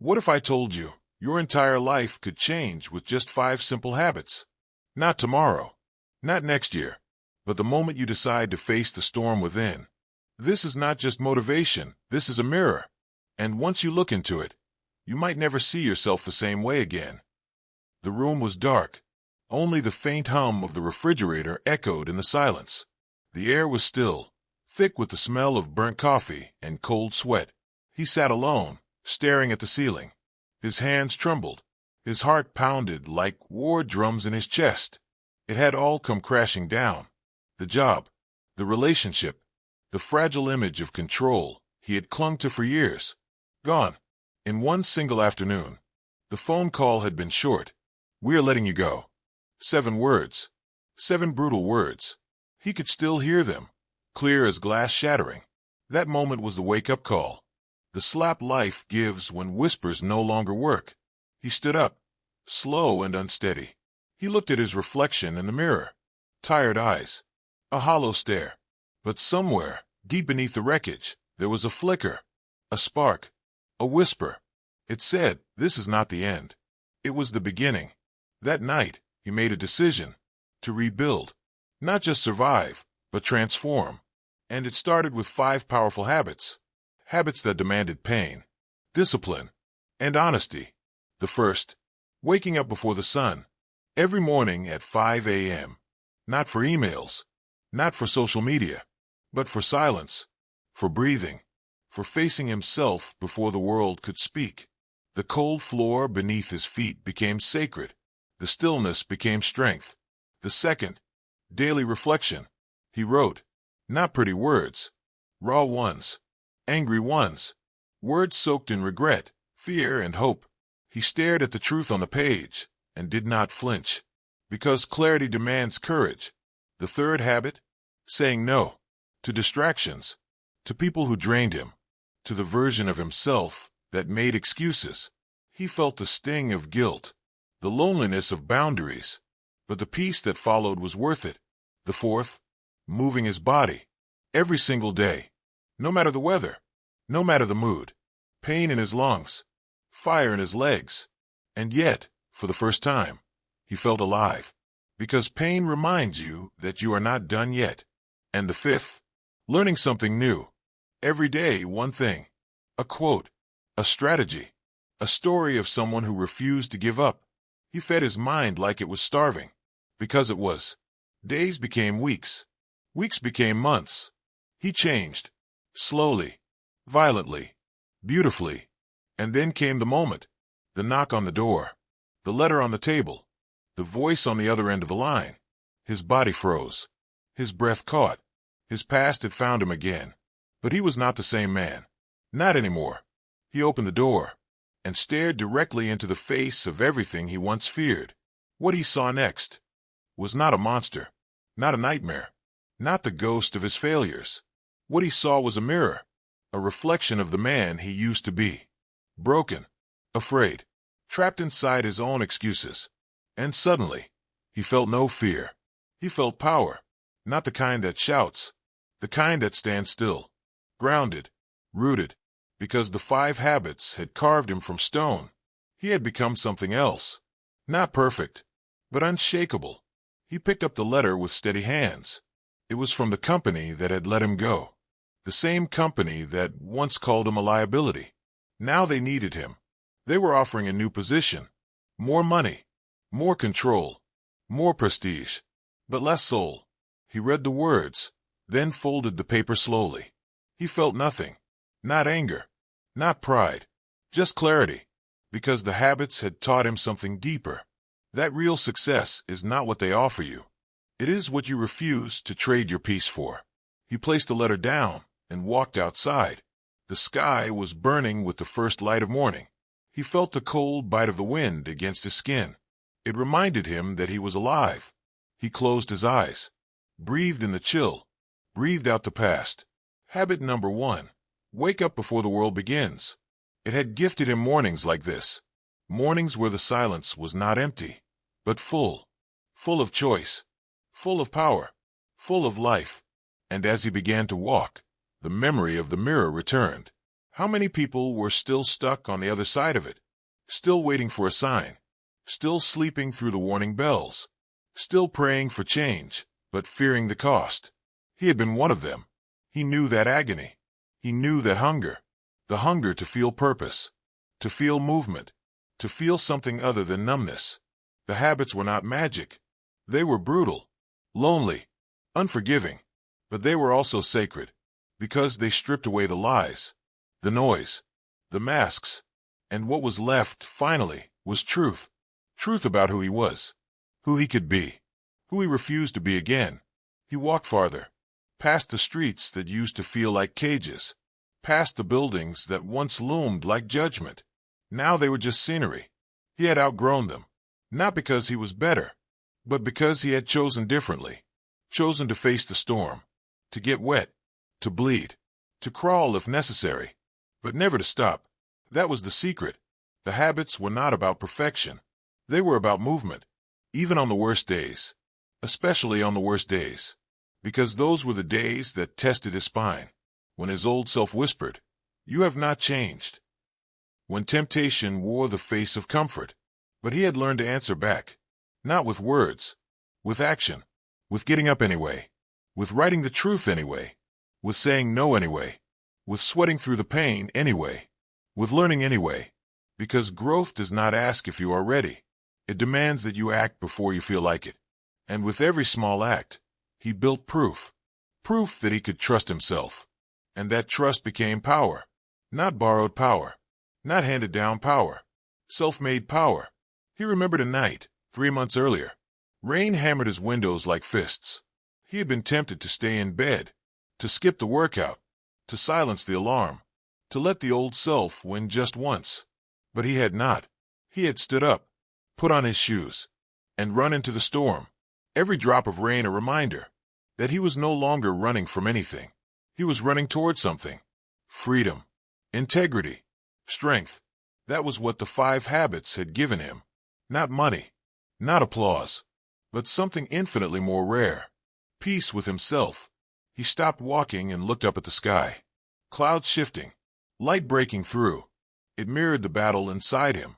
What if I told you your entire life could change with just 5 simple habits? Not tomorrow, not next year, but the moment you decide to face the storm within. This is not just motivation, this is a mirror. And once you look into it, you might never see yourself the same way again. The room was dark. Only the faint hum of the refrigerator echoed in the silence. The air was still, thick with the smell of burnt coffee and cold sweat. He sat alone, staring at the ceiling. His hands trembled. His heart pounded like war drums in his chest. It had all come crashing down. The job, the relationship, the fragile image of control he had clung to for years. Gone. In one single afternoon. The phone call had been short. "We are letting you go." 7 words. 7 brutal words. He could still hear them, clear as glass shattering. That moment was the wake-up call. The slap life gives when whispers no longer work. He stood up, slow and unsteady. He looked at his reflection in the mirror. Tired eyes. A hollow stare. But somewhere, deep beneath the wreckage, there was a flicker, a spark, a whisper. It said, "This is not the end." It was the beginning. That night, he made a decision to rebuild. Not just survive, but transform. And it started with 5 powerful habits. Habits that demanded pain, discipline, and honesty. The first, waking up before the sun. Every morning at 5 a.m. Not for emails, not for social media, but for silence, for breathing, for facing himself before the world could speak. The cold floor beneath his feet became sacred. The stillness became strength. The second, daily reflection. He wrote, not pretty words, raw ones, angry ones, words soaked in regret, fear, and hope. He stared at the truth on the page and did not flinch, because clarity demands courage. The third habit, saying no to distractions, to people who drained him, to the version of himself that made excuses. He felt the sting of guilt, the loneliness of boundaries, but the peace that followed was worth it. The fourth, moving his body, every single day, no matter the weather, no matter the mood, pain in his lungs, fire in his legs, and yet, for the first time, he felt alive, because pain reminds you that you are not done yet. And the fifth, learning something new, every day one thing, a quote, a strategy, a story of someone who refused to give up. He fed his mind like it was starving, because it was. Days became weeks. Weeks became months. He changed, slowly, violently, beautifully. And then came the moment, the knock on the door, the letter on the table, the voice on the other end of the line. His body froze. His breath caught. His past had found him again. But he was not the same man. Not anymore. He opened the door and stared directly into the face of everything he once feared. What he saw next was not a monster, not a nightmare, not the ghost of his failures. What he saw was a mirror, a reflection of the man he used to be. Broken, afraid, trapped inside his own excuses. And suddenly, he felt no fear. He felt power, not the kind that shouts, the kind that stands still, grounded, rooted, because the 5 habits had carved him from stone. He had become something else, not perfect, but unshakable. He picked up the letter with steady hands. It was from the company that had let him go, the same company that once called him a liability. Now they needed him. They were offering a new position, more money, more control, more prestige, but less soul. He read the words, then folded the paper slowly. He felt nothing, not anger, not pride, just clarity, because the habits had taught him something deeper. That real success is not what they offer you. It is what you refuse to trade your peace for. He placed the letter down and walked outside. The sky was burning with the first light of morning. He felt the cold bite of the wind against his skin. It reminded him that he was alive. He closed his eyes, breathed in the chill, breathed out the past. Habit number 1, wake up before the world begins. It had gifted him mornings like this, mornings where the silence was not empty, but full of choice, full of power, full of life. And as he began to walk, the memory of the mirror returned. How many people were still stuck on the other side of it, still waiting for a sign, still sleeping through the warning bells, still praying for change, but fearing the cost? He had been one of them. He knew that agony. He knew that hunger, the hunger to feel purpose, to feel movement, to feel something other than numbness. The habits were not magic. They were brutal, lonely, unforgiving, but they were also sacred, because they stripped away the lies, the noise, the masks, and what was left, finally, was truth. Truth about who he was, who he could be, who he refused to be again. He walked farther, past the streets that used to feel like cages, past the buildings that once loomed like judgment. Now they were just scenery. He had outgrown them, not because he was better, but because he had chosen differently, chosen to face the storm, to get wet, to bleed, to crawl if necessary, but never to stop. That was the secret. The habits were not about perfection. They were about movement, even on the worst days, especially on the worst days, because those were the days that tested his spine, when his old self whispered, "You have not changed." When temptation wore the face of comfort, but he had learned to answer back, not with words, with action, with getting up anyway, with writing the truth anyway, with saying no anyway, with sweating through the pain anyway, with learning anyway, because growth does not ask if you are ready. It demands that you act before you feel like it. And with every small act, he built proof. Proof that he could trust himself. And that trust became power. Not borrowed power. Not handed down power. Self-made power. He remembered a night, 3 months earlier. Rain hammered his windows like fists. He had been tempted to stay in bed, to skip the workout, to silence the alarm, to let the old self win just once. But he had not. He had stood up, put on his shoes, and run into the storm. Every drop of rain a reminder that he was no longer running from anything. He was running toward something. Freedom, integrity, strength. That was what the 5 habits had given him. Not money, not applause, but something infinitely more rare. Peace with himself. He stopped walking and looked up at the sky. Clouds shifting, light breaking through. It mirrored the battle inside him.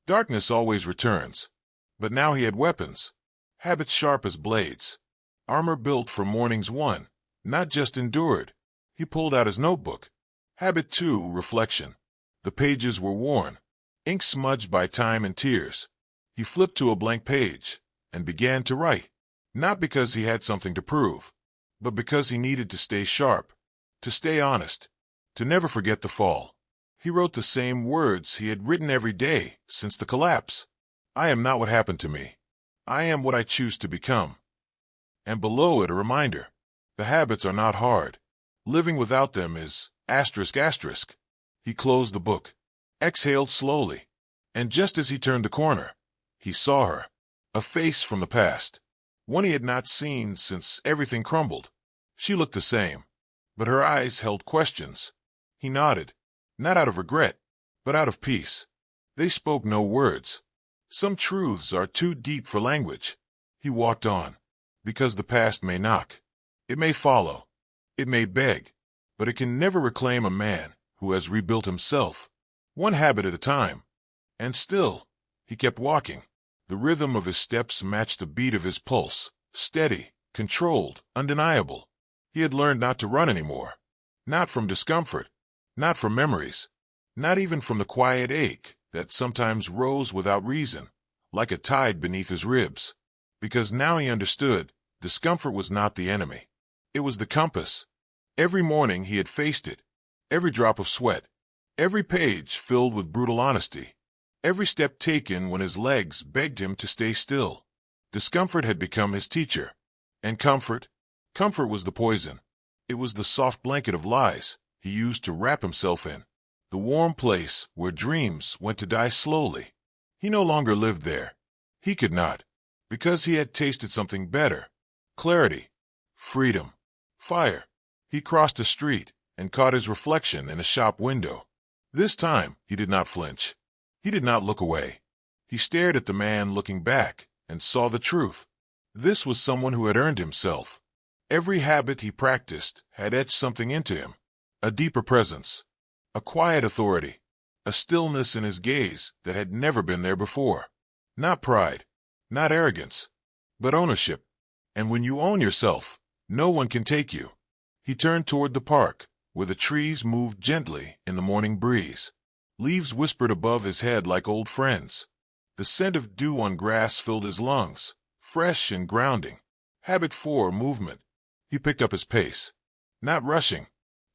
Darkness always returns, but now he had weapons, habits sharp as blades, armor built for mornings won, not just endured. He pulled out his notebook. Habit 2, reflection. The pages were worn, ink smudged by time and tears. He flipped to a blank page and began to write, not because he had something to prove, but because he needed to stay sharp, to stay honest, to never forget the fall. He wrote the same words he had written every day since the collapse. I am not what happened to me. I am what I choose to become. And below it a reminder. The habits are not hard. Living without them is ***. He closed the book, exhaled slowly, and just as he turned the corner, he saw her, a face from the past, one he had not seen since everything crumbled. She looked the same, but her eyes held questions. He nodded. Not out of regret, but out of peace. They spoke no words. Some truths are too deep for language. He walked on, because the past may knock. It may follow. It may beg, but it can never reclaim a man who has rebuilt himself, one habit at a time. And still, he kept walking. The rhythm of his steps matched the beat of his pulse, steady, controlled, undeniable. He had learned not to run anymore, not from discomfort, not from memories, not even from the quiet ache that sometimes rose without reason, like a tide beneath his ribs. Because now he understood, discomfort was not the enemy. It was the compass. Every morning he had faced it, every drop of sweat, every page filled with brutal honesty, every step taken when his legs begged him to stay still. Discomfort had become his teacher. And comfort was the poison. It was the soft blanket of lies he used to wrap himself in, the warm place where dreams went to die slowly. He no longer lived there. He could not, because he had tasted something better. Clarity, freedom, fire. He crossed a street and caught his reflection in a shop window. This time he did not flinch. He did not look away. He stared at the man looking back and saw the truth. This was someone who had earned himself. Every habit he practiced had etched something into him. A deeper presence, A quiet authority, a stillness in his gaze that had never been there before. Not pride, not arrogance, but ownership. And when you own yourself, no one can take you. He turned toward the park, where the trees moved gently in the morning breeze. Leaves whispered above his head like old friends. The scent of dew on grass filled his lungs, fresh and grounding. Habit 4, movement. He picked up his pace. Not rushing,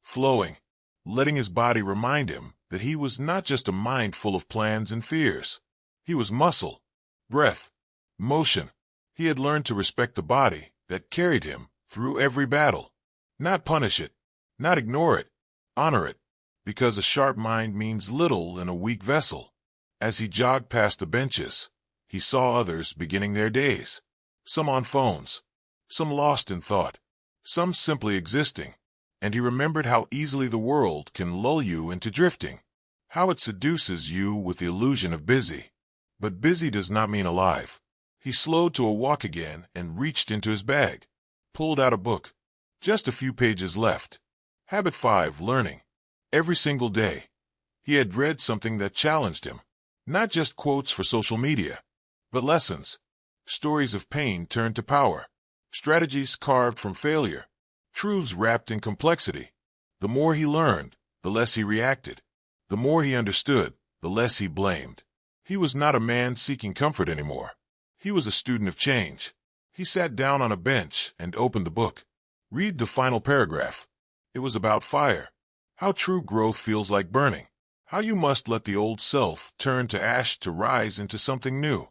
flowing, letting his body remind him that he was not just a mind full of plans and fears. He was muscle, breath, motion. He had learned to respect the body that carried him through every battle. Not punish it, not ignore it, honor it, because a sharp mind means little in a weak vessel. As he jogged past the benches, he saw others beginning their days. Some on phones, some lost in thought, some simply existing. And he remembered how easily the world can lull you into drifting, how it seduces you with the illusion of busy. But busy does not mean alive. He slowed to a walk again and reached into his bag, pulled out a book. Just a few pages left. Habit 5, learning. Every single day, he had read something that challenged him. Not just quotes for social media, but lessons. Stories of pain turned to power. Strategies carved from failure. Truths wrapped in complexity. The more he learned, the less he reacted. The more he understood, the less he blamed. He was not a man seeking comfort anymore. He was a student of change. He sat down on a bench and opened the book. Read the final paragraph. It was about fire. How true growth feels like burning. How you must let the old self turn to ash to rise into something new.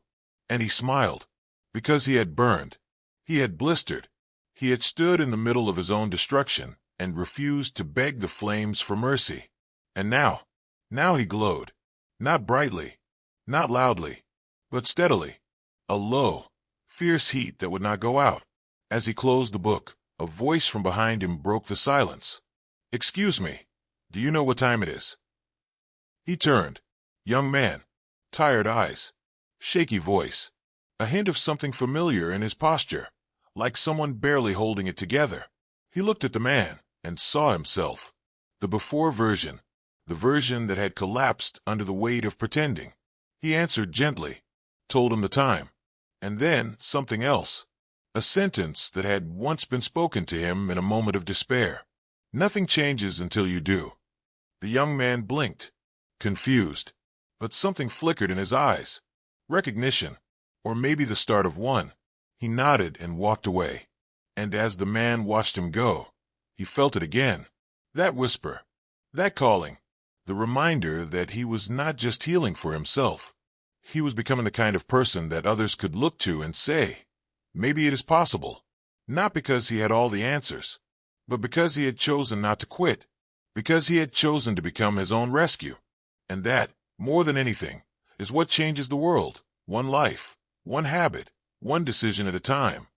And he smiled. Because he had burned. He had blistered. He had stood in the middle of his own destruction and refused to beg the flames for mercy. And now he glowed. Not brightly, not loudly, but steadily. A low, fierce heat that would not go out. As he closed the book, a voice from behind him broke the silence. "Excuse me, do you know what time it is?" He turned. Young man, tired eyes, shaky voice, a hint of something familiar in his posture, like someone barely holding it together. He looked at the man and saw himself. The before version, the version that had collapsed under the weight of pretending. He answered gently, told him the time, and then something else. A sentence that had once been spoken to him in a moment of despair. "Nothing changes until you do." The young man blinked, confused, but something flickered in his eyes. Recognition, or maybe the start of one. He nodded and walked away. And as the man watched him go, he felt it again. That whisper, that calling, the reminder that he was not just healing for himself. He was becoming the kind of person that others could look to and say, maybe it is possible. Not because he had all the answers, but because he had chosen not to quit. Because he had chosen to become his own rescue. And that, more than anything, is what changes the world. One life, one habit, one decision at a time.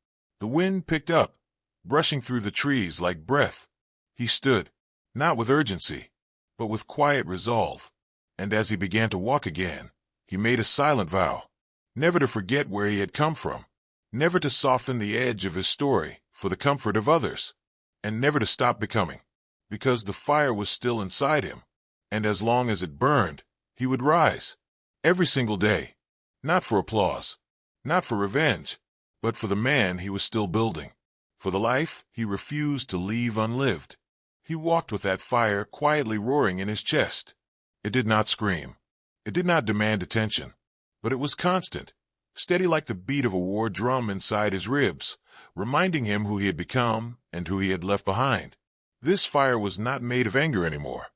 The wind picked up, brushing through the trees like breath. He stood, not with urgency, but with quiet resolve. And as he began to walk again, he made a silent vow, never to forget where he had come from, never to soften the edge of his story for the comfort of others, and never to stop becoming, because the fire was still inside him, and as long as it burned, he would rise, every single day, not for applause, not for revenge, but for the man he was still building, for the life he refused to leave unlived. He walked with that fire quietly roaring in his chest. It did not scream. It did not demand attention, but it was constant, steady like the beat of a war drum inside his ribs, reminding him who he had become and who he had left behind. This fire was not made of anger anymore.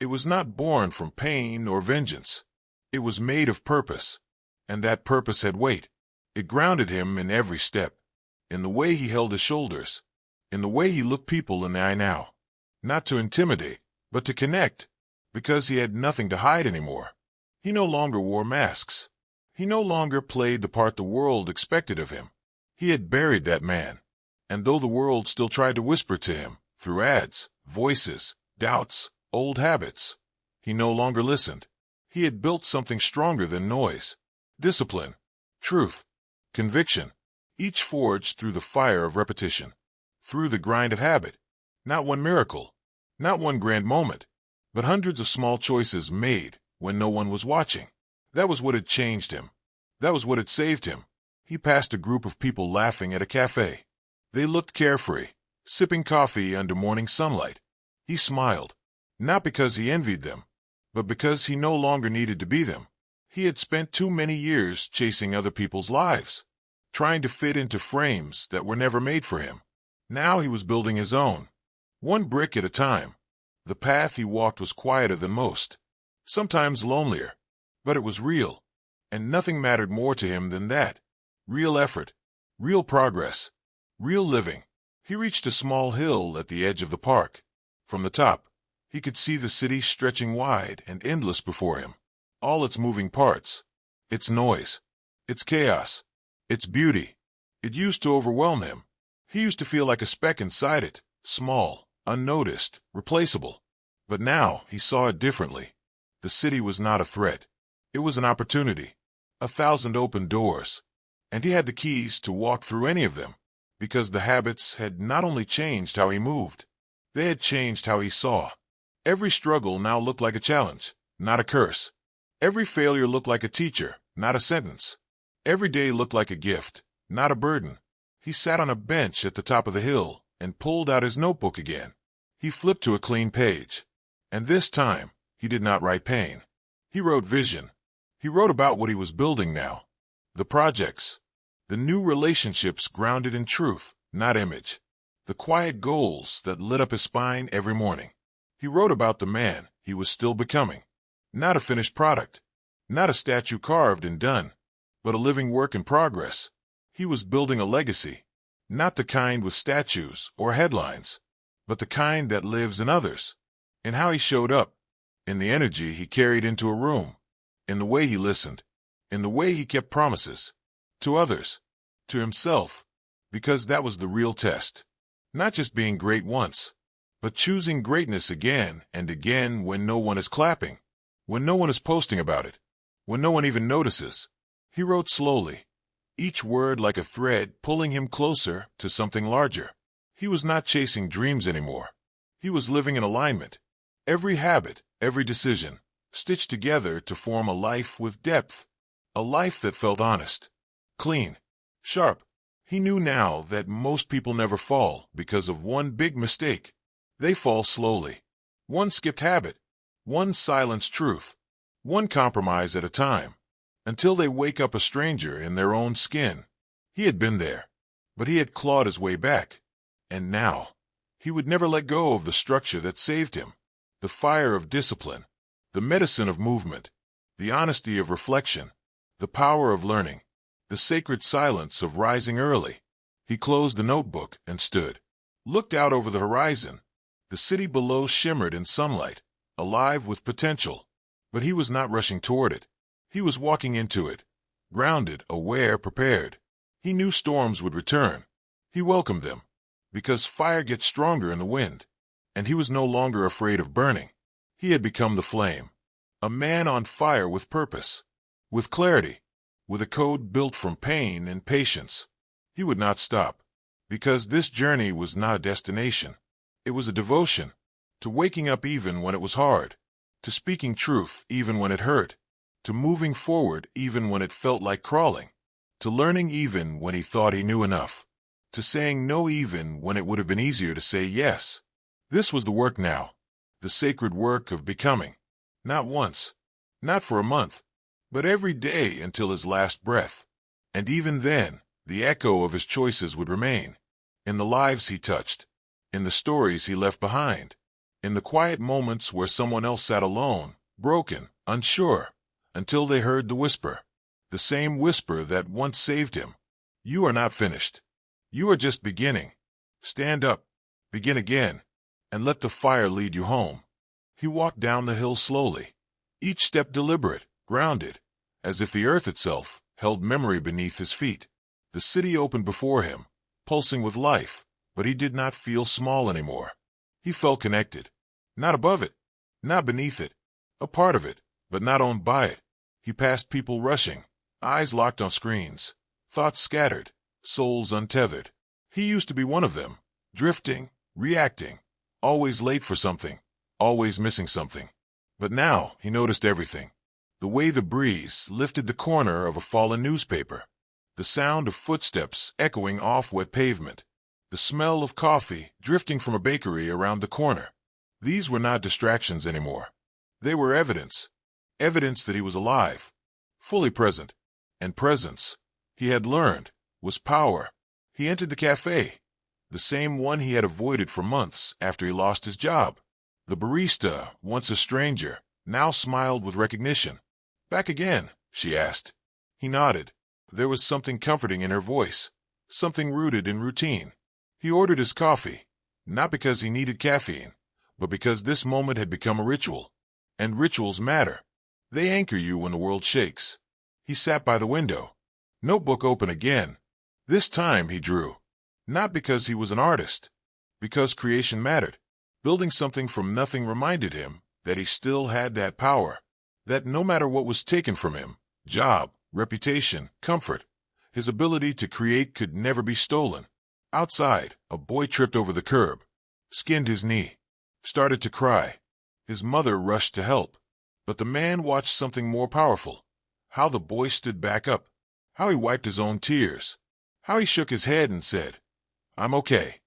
It was not born from pain or vengeance. It was made of purpose, and that purpose had weight. It grounded him in every step, in the way he held his shoulders, in the way he looked people in the eye now, not to intimidate, but to connect, because he had nothing to hide anymore. He no longer wore masks. He no longer played the part the world expected of him. He had buried that man, and though the world still tried to whisper to him, through ads, voices, doubts, old habits, he no longer listened. He had built something stronger than noise. Discipline, truth, conviction, each forged through the fire of repetition, through the grind of habit. Not one miracle, not one grand moment, but hundreds of small choices made when no one was watching. That was what had changed him. That was what had saved him. He passed a group of people laughing at a cafe. They looked carefree, sipping coffee under morning sunlight. He smiled, not because he envied them, but because he no longer needed to be them. He had spent too many years chasing other people's lives, trying to fit into frames that were never made for him. Now he was building his own, one brick at a time. The path he walked was quieter than most, sometimes lonelier, but it was real, and nothing mattered more to him than that. Real effort, real progress, real living. He reached a small hill at the edge of the park. From the top, he could see the city stretching wide and endless before him. All its moving parts, its noise, its chaos, its beauty. It used to overwhelm him. He used to feel like a speck inside it, small, unnoticed, replaceable. But now he saw it differently. The city was not a threat. It was an opportunity, 1,000 open doors. And he had the keys to walk through any of them, because the habits had not only changed how he moved, they had changed how he saw. Every struggle now looked like a challenge, not a curse. Every failure looked like a teacher, not a sentence. Every day looked like a gift, not a burden. He sat on a bench at the top of the hill and pulled out his notebook again. He flipped to a clean page. And this time, he did not write pain. He wrote vision. He wrote about what he was building now. The projects. The new relationships grounded in truth, not image. The quiet goals that lit up his spine every morning. He wrote about the man he was still becoming. Not a finished product. Not a statue carved and done, but a living work in progress. He was building a legacy. Not the kind with statues or headlines, but the kind that lives in others. In how he showed up, in the energy he carried into a room, in the way he listened, in the way he kept promises. To others, to himself, because that was the real test. Not just being great once, but choosing greatness again and again when no one is clapping, when no one is posting about it, when no one even notices. He wrote slowly, each word like a thread pulling him closer to something larger. He was not chasing dreams anymore. He was living in alignment. Every habit, every decision, stitched together to form a life with depth, a life that felt honest, clean, sharp. He knew now that most people never fall because of one big mistake. They fall slowly. One skipped habit, one silenced truth, one compromise at a time, until they wake up a stranger in their own skin. He had been there, but he had clawed his way back. And now, he would never let go of the structure that saved him, the fire of discipline, the medicine of movement, the honesty of reflection, the power of learning, the sacred silence of rising early. He closed the notebook and stood, looked out over the horizon. The city below shimmered in sunlight, alive with potential. But he was not rushing toward it. He was walking into it, grounded, aware, prepared. He knew storms would return. He welcomed them, because fire gets stronger in the wind. And he was no longer afraid of burning. He had become the flame, a man on fire with purpose, with clarity, with a code built from pain and patience. He would not stop, because this journey was not a destination. It was a devotion, to waking up even when it was hard, to speaking truth even when it hurt, to moving forward even when it felt like crawling, to learning even when he thought he knew enough, to saying no even when it would have been easier to say yes. This was the work now, the sacred work of becoming, not once, not for a month, but every day until his last breath. And even then, the echo of his choices would remain, in the lives he touched, in the stories he left behind, in the quiet moments where someone else sat alone, broken, unsure, until they heard the whisper, the same whisper that once saved him. You are not finished. You are just beginning. Stand up, begin again, and let the fire lead you home. He walked down the hill slowly, each step deliberate, grounded, as if the earth itself held memory beneath his feet. The city opened before him, pulsing with life, but he did not feel small anymore. He felt connected, not above it, not beneath it, a part of it, but not owned by it. He passed people rushing, eyes locked on screens, thoughts scattered, souls untethered. He used to be one of them, drifting, reacting, always late for something, always missing something. But now he noticed everything. The way the breeze lifted the corner of a fallen newspaper, the sound of footsteps echoing off wet pavement, the smell of coffee drifting from a bakery around the corner. These were not distractions anymore. They were evidence. Evidence that he was alive, fully present. And presence, he had learned, was power. He entered the cafe, the same one he had avoided for months after he lost his job. The barista, once a stranger, now smiled with recognition. "Back again?" she asked. He nodded. There was something comforting in her voice, something rooted in routine. He ordered his coffee, not because he needed caffeine, but because this moment had become a ritual. And rituals matter. They anchor you when the world shakes. He sat by the window, notebook open again. This time he drew, not because he was an artist, because creation mattered. Building something from nothing reminded him that he still had that power, that no matter what was taken from him, job, reputation, comfort, his ability to create could never be stolen. Outside, a boy tripped over the curb, skinned his knee, started to cry. His mother rushed to help. But the man watched something more powerful. How the boy stood back up, how he wiped his own tears, how he shook his head and said, "I'm okay."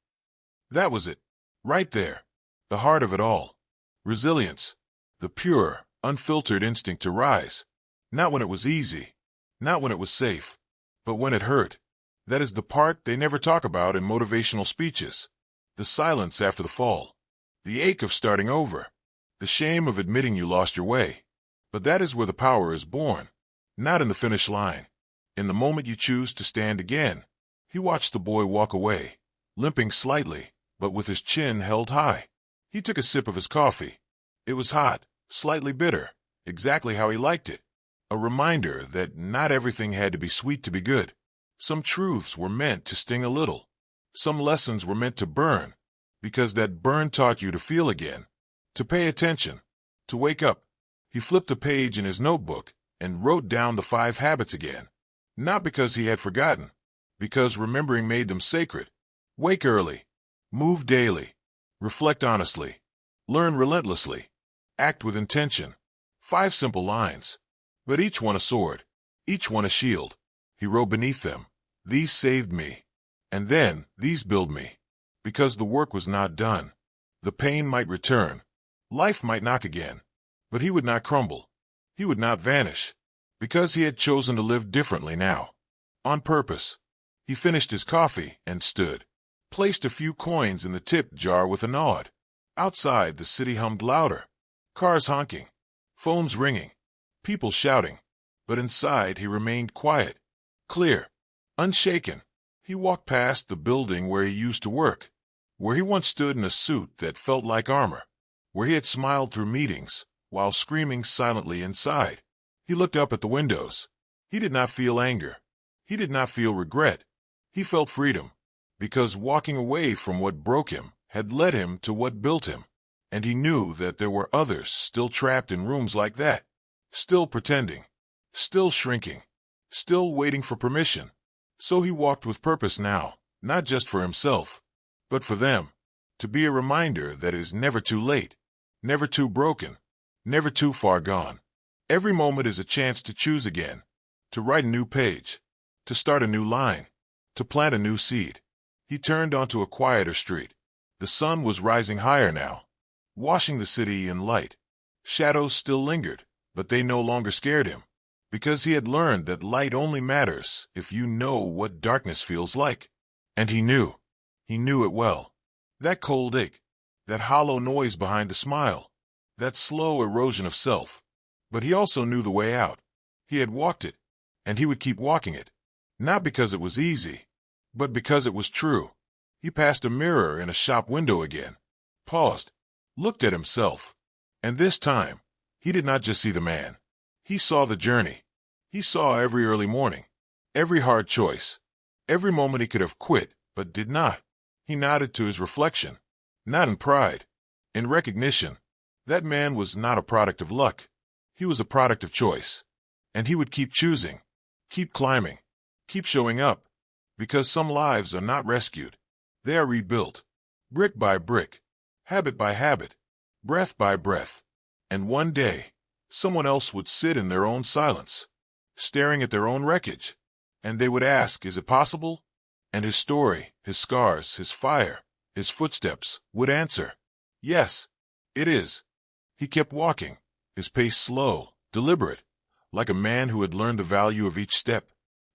That was it, right there, the heart of it all. Resilience, the pure, unfiltered instinct to rise, not when it was easy, not when it was safe, but when it hurt. That is the part they never talk about in motivational speeches. The silence after the fall, the ache of starting over, the shame of admitting you lost your way. But that is where the power is born, not in the finish line. In the moment you choose to stand again. He watched the boy walk away, limping slightly, but with his chin held high. He took a sip of his coffee. It was hot, slightly bitter, exactly how he liked it. A reminder that not everything had to be sweet to be good. Some truths were meant to sting a little. Some lessons were meant to burn, because that burn taught you to feel again, to pay attention, to wake up. He flipped a page in his notebook and wrote down the 5 habits again. Not because he had forgotten, because remembering made them sacred. Wake early, move daily, reflect honestly, learn relentlessly, act with intention. 5 simple lines, but each one a sword, each one a shield. He wrote beneath them, "These saved me," and then, "These build me," because the work was not done. The pain might return, life might knock again, but he would not crumble. He would not vanish, because he had chosen to live differently now. On purpose. He finished his coffee and stood, placed a few coins in the tip jar with a nod. Outside, the city hummed louder. Cars honking, phones ringing, people shouting. But inside, he remained quiet, clear, unshaken. He walked past the building where he used to work, where he once stood in a suit that felt like armor, where he had smiled through meetings while screaming silently inside. He looked up at the windows. He did not feel anger. He did not feel regret. He felt freedom, because walking away from what broke him had led him to what built him. And he knew that there were others still trapped in rooms like that, still pretending, still shrinking, still waiting for permission. So he walked with purpose now, not just for himself, but for them, to be a reminder that it is never too late, never too broken, never too far gone. Every moment is a chance to choose again, to write a new page, to start a new line, to plant a new seed. He turned onto a quieter street. The sun was rising higher now, washing the city in light. Shadows still lingered, but they no longer scared him, because he had learned that light only matters if you know what darkness feels like. And he knew it well. That cold ache, that hollow noise behind the smile, that slow erosion of self. But he also knew the way out. He had walked it, and he would keep walking it, not because it was easy, but because it was true. He passed a mirror in a shop window again, paused, looked at himself, and this time, he did not just see the man. He saw the journey. He saw every early morning, every hard choice, every moment he could have quit, but did not. He nodded to his reflection, not in pride, in recognition. That man was not a product of luck. He was a product of choice. And he would keep choosing, keep climbing, keep showing up, because some lives are not rescued. They are rebuilt, brick by brick, habit by habit, breath by breath. And one day, someone else would sit in their own silence, staring at their own wreckage, and they would ask, is it possible? And his story, his scars, his fire, his footsteps would answer, yes, it is. He kept walking, his pace slow, deliberate, like a man who had learned the value of each step.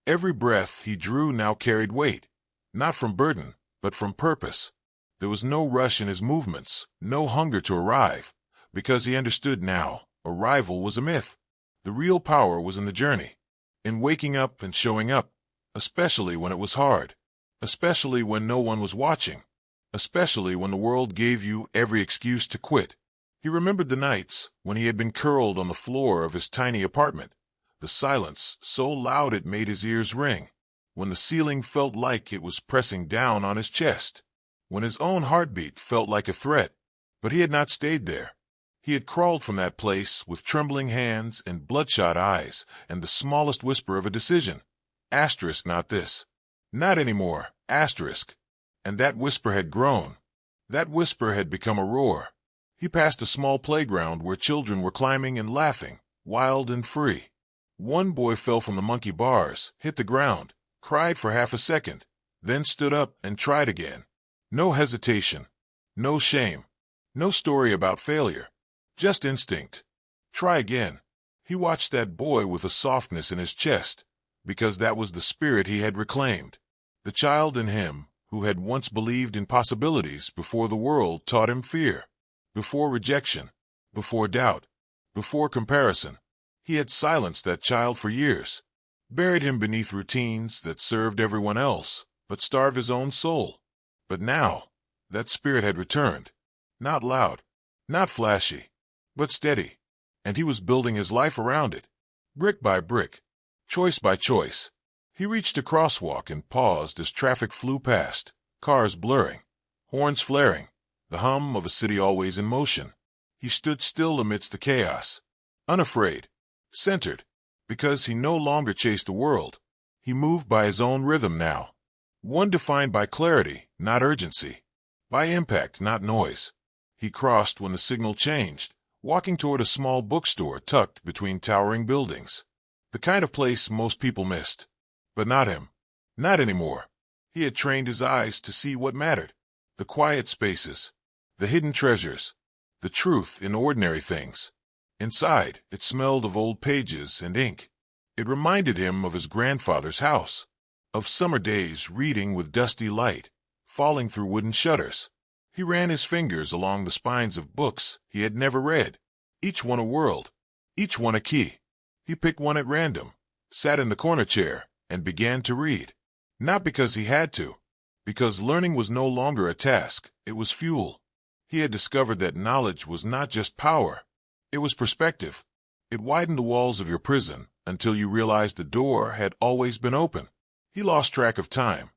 Every breath he drew now carried weight, not from burden, but from purpose. There was no rush in his movements, no hunger to arrive, because he understood now, arrival was a myth. The real power was in the journey, in waking up and showing up, especially when it was hard, especially when no one was watching, especially when the world gave you every excuse to quit. He remembered the nights when he had been curled on the floor of his tiny apartment, the silence so loud it made his ears ring, when the ceiling felt like it was pressing down on his chest, when his own heartbeat felt like a threat. But he had not stayed there. He had crawled from that place with trembling hands and bloodshot eyes and the smallest whisper of a decision. Asterisk, not this. Not anymore. Asterisk. And that whisper had grown. That whisper had become a roar. He passed a small playground where children were climbing and laughing, wild and free. One boy fell from the monkey bars, hit the ground, cried for half a second, then stood up and tried again. No hesitation, no shame, no story about failure, just instinct. Try again. He watched that boy with a softness in his chest, because that was the spirit he had reclaimed. The child in him who had once believed in possibilities before the world taught him fear. Before rejection, before doubt, before comparison. He had silenced that child for years, buried him beneath routines that served everyone else, but starved his own soul. But now, that spirit had returned. Not loud, not flashy, but steady. And he was building his life around it, brick by brick, choice by choice. He reached a crosswalk and paused as traffic flew past, cars blurring, horns flaring, the hum of a city always in motion. He stood still amidst the chaos, unafraid, centered, because he no longer chased the world. He moved by his own rhythm now, one defined by clarity, not urgency, by impact, not noise. He crossed when the signal changed, walking toward a small bookstore tucked between towering buildings. The kind of place most people missed. But not him. Not anymore. He had trained his eyes to see what mattered. The quiet spaces, the hidden treasures, the truth in ordinary things. Inside, it smelled of old pages and ink. It reminded him of his grandfather's house, of summer days reading with dusty light, falling through wooden shutters. He ran his fingers along the spines of books he had never read, each one a world, each one a key. He picked one at random, sat in the corner chair, and began to read. Not because he had to, because learning was no longer a task, it was fuel. He had discovered that knowledge was not just power, it was perspective. It widened the walls of your prison until you realized the door had always been open. He lost track of time.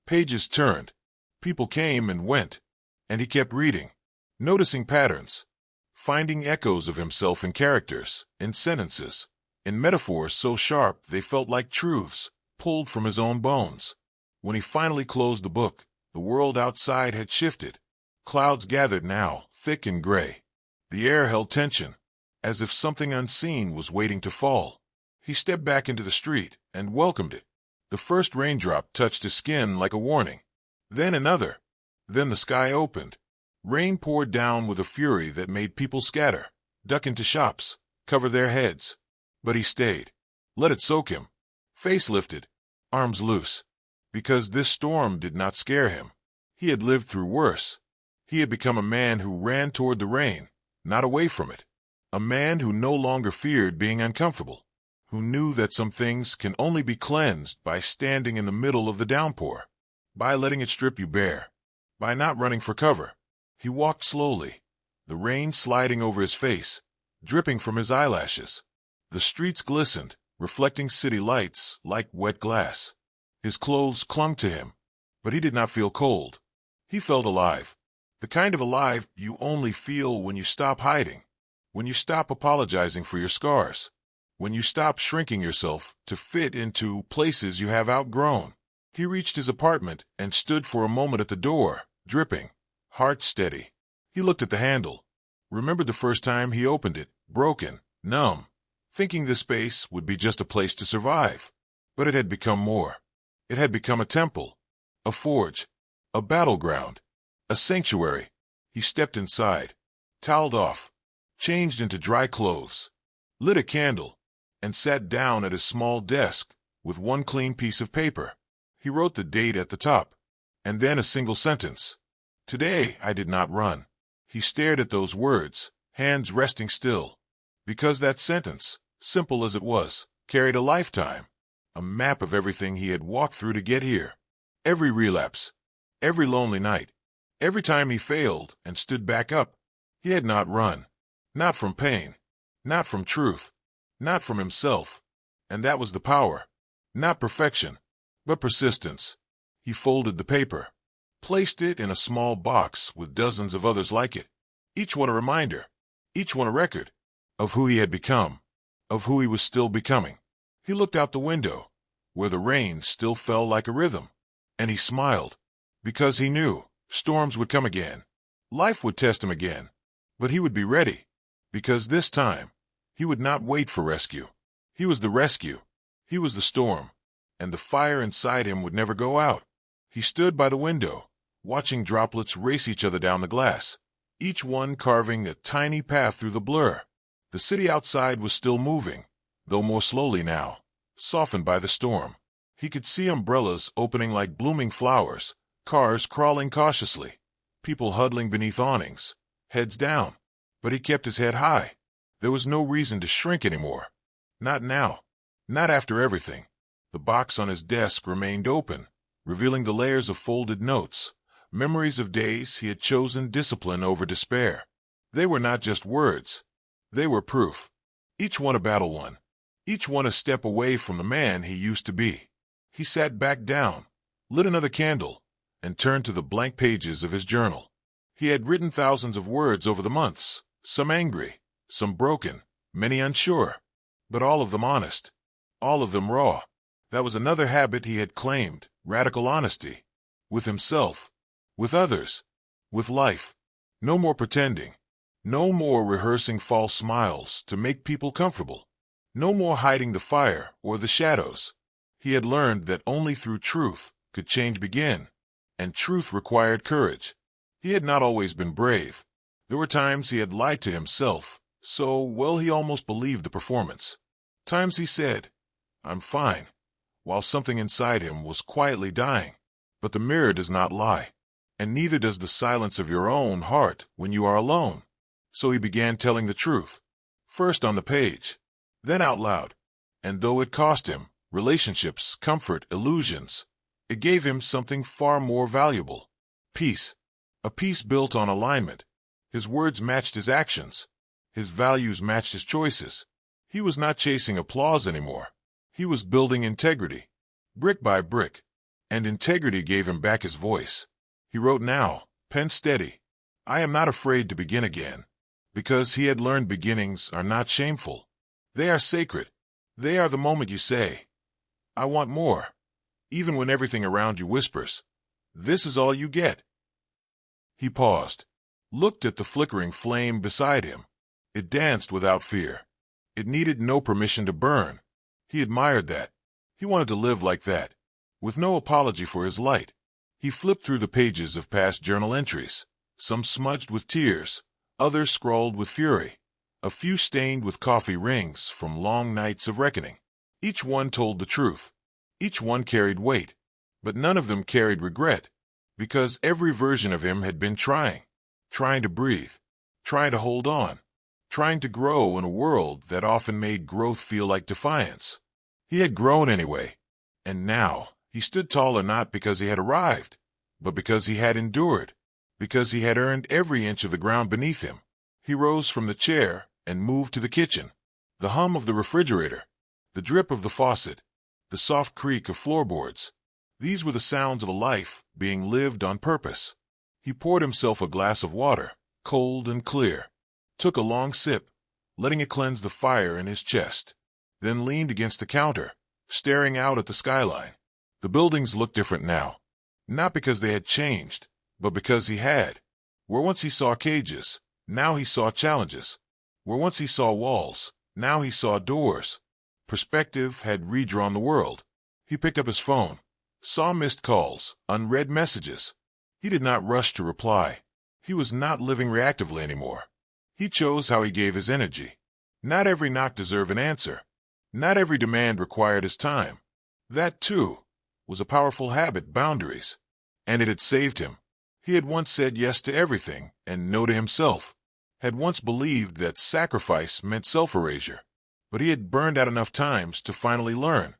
Pages turned, people came and went, and he kept reading, noticing patterns, finding echoes of himself in characters, in sentences, in metaphors so sharp they felt like truths, pulled from his own bones. When he finally closed the book, the world outside had shifted. Clouds gathered now, thick and gray. The air held tension, as if something unseen was waiting to fall. He stepped back into the street and welcomed it. The first raindrop touched his skin like a warning. Then another. Then the sky opened. Rain poured down with a fury that made people scatter, duck into shops, cover their heads. But he stayed. Let it soak him. Face lifted, arms loose. Because this storm did not scare him. He had lived through worse. He had become a man who ran toward the rain, not away from it. A man who no longer feared being uncomfortable, who knew that some things can only be cleansed by standing in the middle of the downpour, by letting it strip you bare, by not running for cover. He walked slowly, the rain sliding over his face, dripping from his eyelashes. The streets glistened, reflecting city lights like wet glass. His clothes clung to him, but he did not feel cold. He felt alive, the kind of alive you only feel when you stop hiding, when you stop apologizing for your scars, when you stop shrinking yourself to fit into places you have outgrown. He reached his apartment and stood for a moment at the door, dripping, heart steady. He looked at the handle. Remembered the first time he opened it, broken, numb, thinking the space would be just a place to survive. But it had become more. It had become a temple, a forge, a battleground, a sanctuary. He stepped inside, toweled off, changed into dry clothes, lit a candle, and sat down at his small desk with one clean piece of paper. He wrote the date at the top, and then a single sentence. Today I did not run. He stared at those words, hands resting still, because that sentence, simple as it was, carried a lifetime, a map of everything he had walked through to get here. Every relapse, every lonely night, every time he failed and stood back up. He had not run. Not from pain, not from truth, not from himself. And that was the power. Not perfection, but persistence. He folded the paper, placed it in a small box with dozens of others like it, each one a reminder, each one a record of who he had become, of who he was still becoming. He looked out the window, where the rain still fell like a rhythm, and he smiled, because he knew storms would come again. Life would test him again, but he would be ready, because this time he would not wait for rescue. He was the rescue. He was the storm, and the fire inside him would never go out. He stood by the window, watching droplets race each other down the glass, each one carving a tiny path through the blur. The city outside was still moving, though more slowly now, softened by the storm. He could see umbrellas opening like blooming flowers, cars crawling cautiously, people huddling beneath awnings, heads down. But he kept his head high. There was no reason to shrink anymore. Not now. Not after everything. The box on his desk remained open, revealing the layers of folded notes, memories of days he had chosen discipline over despair. They were not just words. They were proof. Each one a battle won. Each one a step away from the man he used to be. He sat back down, lit another candle, and turned to the blank pages of his journal. He had written thousands of words over the months, some angry, some broken, many unsure, but all of them honest, all of them raw. That was another habit he had claimed, radical honesty, with himself, with others, with life. No more pretending, no more rehearsing false smiles to make people comfortable, no more hiding the fire or the shadows. He had learned that only through truth could change begin, and truth required courage. He had not always been brave. There were times he had lied to himself, so well he almost believed the performance. Times he said, "I'm fine," while something inside him was quietly dying. But the mirror does not lie, and neither does the silence of your own heart when you are alone. So he began telling the truth, first on the page, then out loud. And though it cost him relationships, comfort, illusions, it gave him something far more valuable: peace. A peace built on alignment. His words matched his actions. His values matched his choices. He was not chasing applause anymore. He was building integrity, brick by brick, and integrity gave him back his voice. He wrote now, pen steady, "I am not afraid to begin again," because he had learned beginnings are not shameful. They are sacred. They are the moment you say, "I want more," even when everything around you whispers, "This is all you get." He paused, looked at the flickering flame beside him. It danced without fear. It needed no permission to burn. He admired that. He wanted to live like that, with no apology for his light. He flipped through the pages of past journal entries, some smudged with tears, others scrawled with fury, a few stained with coffee rings from long nights of reckoning. Each one told the truth. Each one carried weight, but none of them carried regret, because every version of him had been trying to breathe, trying to hold on, trying to grow in a world that often made growth feel like defiance. He had grown anyway, and now he stood taller not because he had arrived, but because he had endured, because he had earned every inch of the ground beneath him. He rose from the chair and moved to the kitchen. The hum of the refrigerator, the drip of the faucet, the soft creak of floorboards. These were the sounds of a life being lived on purpose. He poured himself a glass of water, cold and clear, took a long sip, letting it cleanse the fire in his chest, then leaned against the counter, staring out at the skyline. The buildings looked different now, not because they had changed, but because he had. Where once he saw cages, Now he saw challenges. Where once he saw walls, now he saw doors. Perspective had redrawn the world. He picked up his phone, saw missed calls, unread messages. He did not rush to reply. He was not living reactively anymore. He chose how he gave his energy. Not every knock deserved an answer. Not every demand required his time. That, too, was a powerful habit, boundaries. And it had saved him. He had once said yes to everything and no to himself. Had once believed that sacrifice meant self-erasure. But he had burned out enough times to finally learn.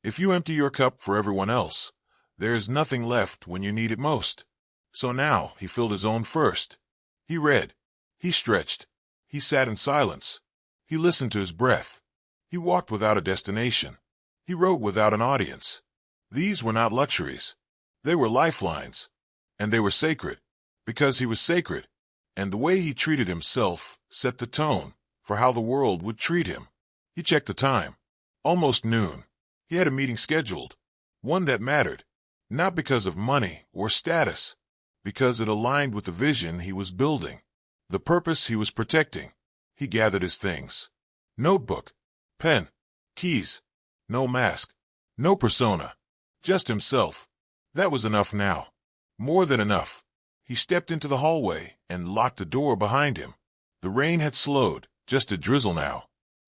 If you empty your cup for everyone else, there is nothing left when you need it most. So now he filled his own first. He read. He stretched. He sat in silence. He listened to his breath. He walked without a destination. He wrote without an audience. These were not luxuries. They were lifelines. And they were sacred. Because he was sacred. And the way he treated himself set the tone for how the world would treat him. He checked the time. Almost noon. He had a meeting scheduled. One that mattered. Not because of money or status. Because it aligned with the vision he was building. The purpose he was protecting. He gathered his things. Notebook. Pen. Keys. No mask. No persona. Just himself. That was enough now. More than enough. He stepped into the hallway and locked the door behind him. The rain had slowed, just a drizzle now.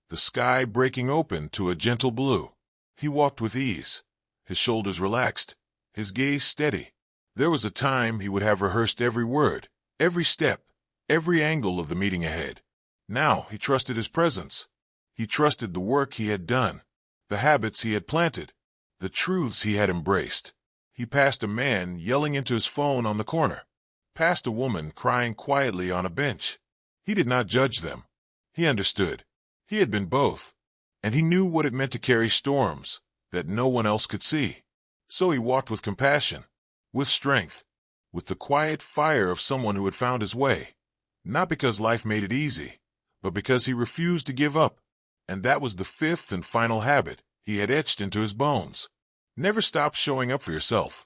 The sky breaking open to a gentle blue. He walked with ease. His shoulders relaxed. His gaze steady. There was a time he would have rehearsed every word, every step, every angle of the meeting ahead. Now he trusted his presence. He trusted the work he had done, the habits he had planted, the truths he had embraced. He passed a man yelling into his phone on the corner, passed a woman crying quietly on a bench. He did not judge them. He understood. He had been both, and he knew what it meant to carry storms that no one else could see. So he walked with compassion, with strength, with the quiet fire of someone who had found his way, not because life made it easy, but because he refused to give up. And that was the fifth and final habit he had etched into his bones. Never stop showing up for yourself.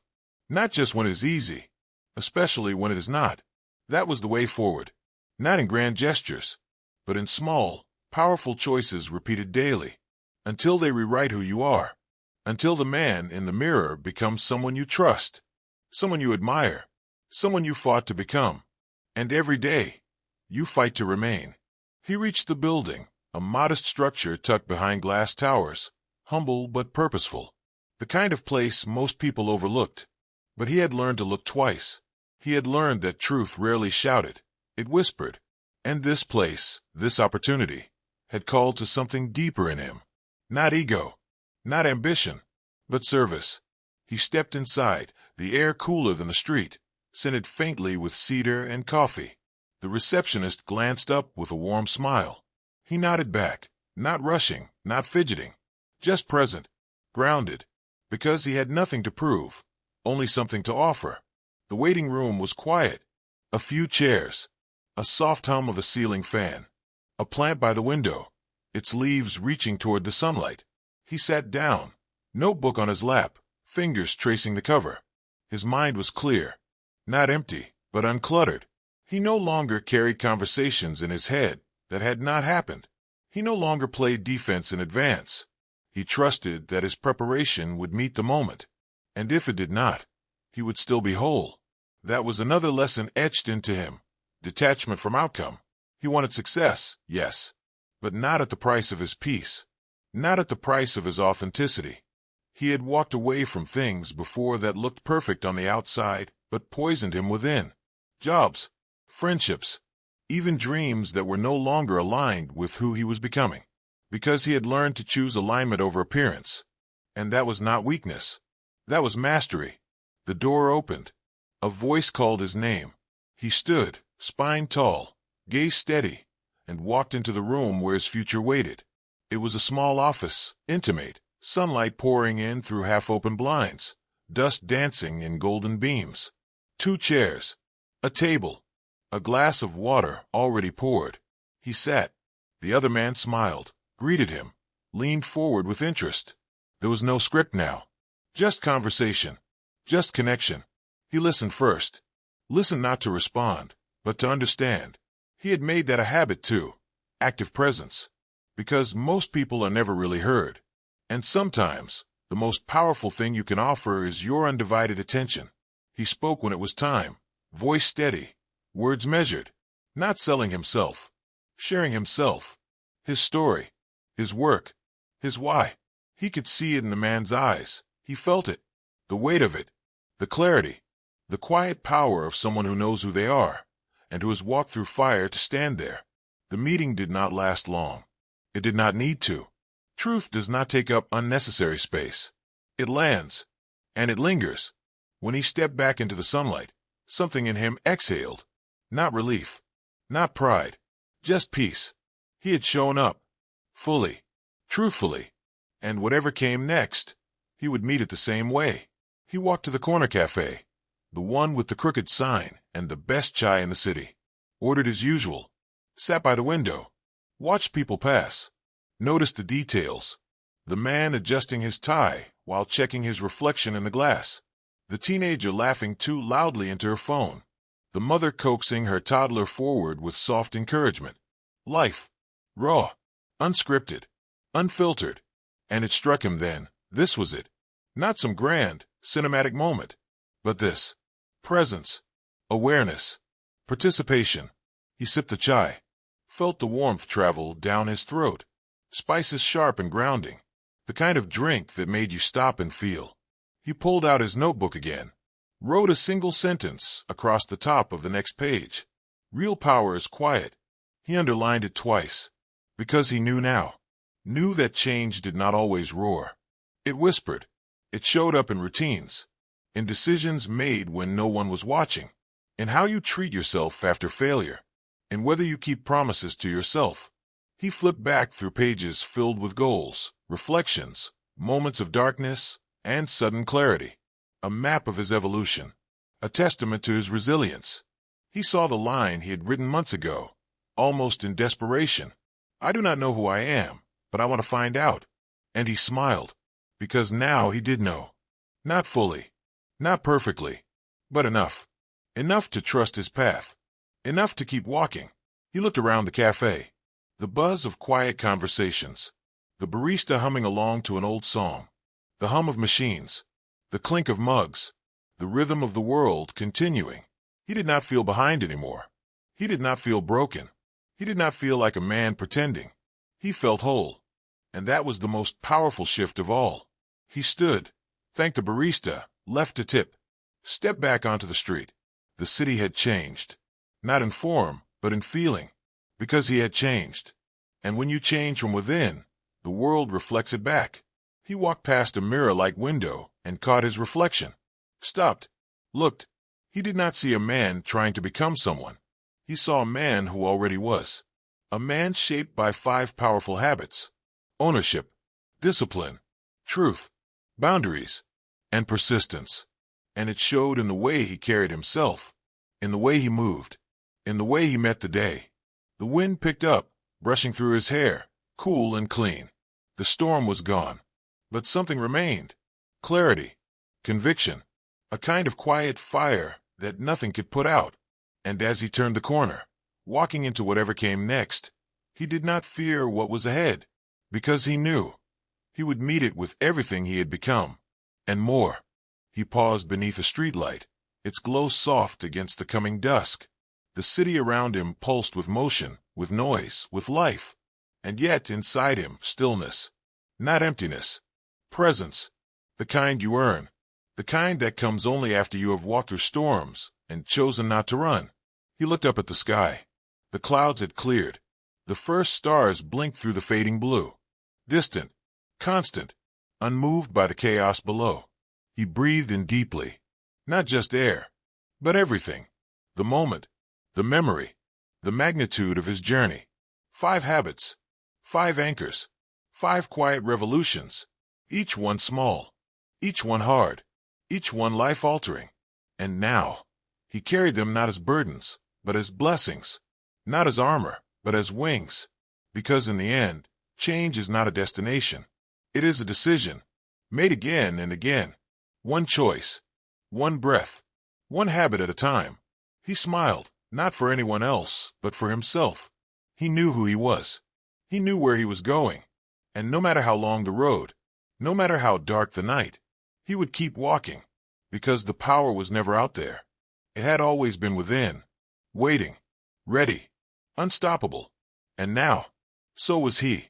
Not just when it is easy, especially when it is not. That was the way forward. Not in grand gestures, but in small, powerful choices repeated daily, until they rewrite who you are, until the man in the mirror becomes someone you trust, someone you admire, someone you fought to become. And every day, you fight to remain. He reached the building, a modest structure tucked behind glass towers, humble but purposeful. The kind of place most people overlooked. But he had learned to look twice. He had learned that truth rarely shouted. It whispered. And this place, this opportunity, had called to something deeper in him. Not ego, not ambition, but service. He stepped inside, the air cooler than the street, scented faintly with cedar and coffee. The receptionist glanced up with a warm smile. He nodded back, not rushing, not fidgeting, just present, grounded, because he had nothing to prove, only something to offer. The waiting room was quiet. A few chairs, a soft hum of a ceiling fan, a plant by the window, its leaves reaching toward the sunlight. He sat down, notebook on his lap, fingers tracing the cover. His mind was clear, not empty, but uncluttered. He no longer carried conversations in his head that had not happened. He no longer played defense in advance. He trusted that his preparation would meet the moment, and if it did not, he would still be whole. That was another lesson etched into him. Detachment from outcome. He wanted success, yes, but not at the price of his peace, not at the price of his authenticity. He had walked away from things before that looked perfect on the outside, but poisoned him within. Jobs, friendships, even dreams that were no longer aligned with who he was becoming, because he had learned to choose alignment over appearance. And that was not weakness. That was mastery. The door opened. A voice called his name. He stood, spine tall, gaze steady, and walked into the room where his future waited. It was a small office, intimate, sunlight pouring in through half-open blinds, dust dancing in golden beams. 2 chairs, a table, a glass of water already poured. He sat. The other man smiled, greeted him, leaned forward with interest. There was no script now. Just conversation. Just connection. He listened first. Listened not to respond, but to understand. He had made that a habit too, active presence, because most people are never really heard. And sometimes, the most powerful thing you can offer is your undivided attention. He spoke when it was time, voice steady, words measured, not selling himself, sharing himself, his story, his work, his why. He could see it in the man's eyes. He felt it, the weight of it, the clarity, the quiet power of someone who knows who they are, and who has walked through fire to stand there. The meeting did not last long. It did not need to. Truth does not take up unnecessary space. It lands, and it lingers. When he stepped back into the sunlight, something in him exhaled. Not relief, not pride, just peace. He had shown up, fully, truthfully, and whatever came next, he would meet it the same way. He walked to the corner cafe, the one with the crooked sign and the best chai in the city. Ordered as usual, sat by the window, watched people pass, noticed the details. The man adjusting his tie while checking his reflection in the glass. The teenager laughing too loudly into her phone. The mother coaxing her toddler forward with soft encouragement. Life. Raw. Unscripted. Unfiltered. And it struck him then, this was it. Not some grand, cinematic moment, but this. Presence. Awareness. Participation. He sipped the chai. Felt the warmth travel down his throat. Spices sharp and grounding. The kind of drink that made you stop and feel. He pulled out his notebook again. Wrote a single sentence across the top of the next page. Real power is quiet. He underlined it twice. Because he knew now. Knew that change did not always roar. It whispered. It showed up in routines. In decisions made when no one was watching. In how you treat yourself after failure. In whether you keep promises to yourself. He flipped back through pages filled with goals, reflections, moments of darkness, and sudden clarity. A map of his evolution. A testament to his resilience. He saw the line he had written months ago, almost in desperation. I do not know who I am, but I want to find out. And he smiled, because now he did know. Not fully, not perfectly, but enough. Enough to trust his path. Enough to keep walking. He looked around the cafe. The buzz of quiet conversations. The barista humming along to an old song. The hum of machines. The clink of mugs. The rhythm of the world continuing. He did not feel behind anymore. He did not feel broken. He did not feel like a man pretending. He felt whole. And that was the most powerful shift of all. He stood, thanked the barista, left a tip, stepped back onto the street. The city had changed. Not in form, but in feeling. Because he had changed. And when you change from within, the world reflects it back. He walked past a mirror-like window and caught his reflection. Stopped. Looked. He did not see a man trying to become someone. He saw a man who already was. A man shaped by 5 powerful habits. Ownership, discipline, truth, boundaries, and persistence. And it showed in the way he carried himself, in the way he moved, in the way he met the day. The wind picked up, brushing through his hair, cool and clean. The storm was gone. But something remained. Clarity, conviction, a kind of quiet fire that nothing could put out. And as he turned the corner, walking into whatever came next, he did not fear what was ahead, because he knew he would meet it with everything he had become, and more. He paused beneath a streetlight, its glow soft against the coming dusk. The city around him pulsed with motion, with noise, with life. And yet, inside him, stillness. Not emptiness. Presence. The kind you earn. The kind that comes only after you have walked through storms and chosen not to run. He looked up at the sky. The clouds had cleared. The first stars blinked through the fading blue. Distant. Constant. Unmoved by the chaos below. He breathed in deeply. Not just air, but everything. The moment. The memory, the magnitude of his journey. 5 habits, 5 anchors, 5 quiet revolutions, each one small, each one hard, each one life-altering. And now, he carried them not as burdens, but as blessings, not as armor, but as wings. Because in the end, change is not a destination. It is a decision, made again and again. One choice, one breath, one habit at a time. He smiled. Not for anyone else, but for himself. He knew who he was. He knew where he was going. And no matter how long the road, no matter how dark the night, he would keep walking, because the power was never out there. It had always been within, waiting, ready, unstoppable. And now, so was he.